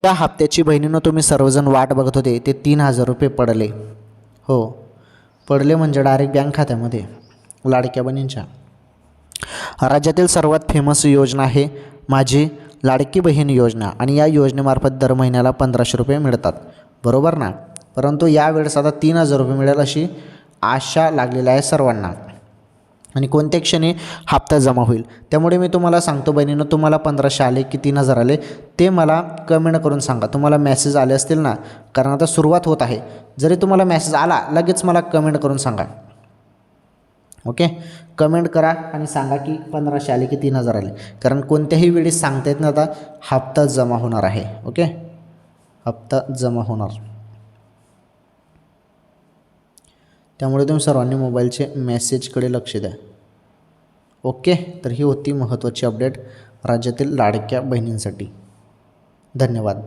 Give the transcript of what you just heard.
त्या हप्त्याची बहिणीनं तुम्ही सर्वजण वाट बघत होते ते 3,000 रुपये पडले. हो, पडले म्हणजे डायरेक्ट बँक खात्यामध्ये लाडक्या बहिणींच्या. राज्यातील सर्वात फेमस योजना आहे माझी लाडकी बहीण योजना आणि या योजनेमार्फत दर महिन्याला 1,500 रुपये मिळतात, बरोबर ना. परंतु यावेळेस आता 3,000 रुपये मिळेल अशी आशा लागलेली आहे सर्वांना आणि कोणत्या क्षणी हप्ता जमा होईल. त्यामुळे मी तुम्हाला सांगतो बहिणीनं, तुम्हाला 1,500 आले की 3,000 आले ते मला कमेंट करून सांगा. तुम्हाला मेसेज आले असतील ना, कारण आता सुरुवात होत आहे. जरी तुम्हाला मेसेज आला लगेच मला कमेंट करून सांगा. ओके, कमेंट करा आणि सांगा की 1,500 आले की 3,000 आले, कारण कोणत्याही वेळी सांगता येत नाही आता हप्ता जमा होणार आहे. ओके, हप्ता जमा होणार, त्यामुळे तुम्ही सर्वांनी मोबाईलचे मेसेजकडे लक्ष द्या. ओके, तर ही होती महत्त्वाची अपडेट राज्यातील लाडक्या बहिणींसाठी. धन्यवाद.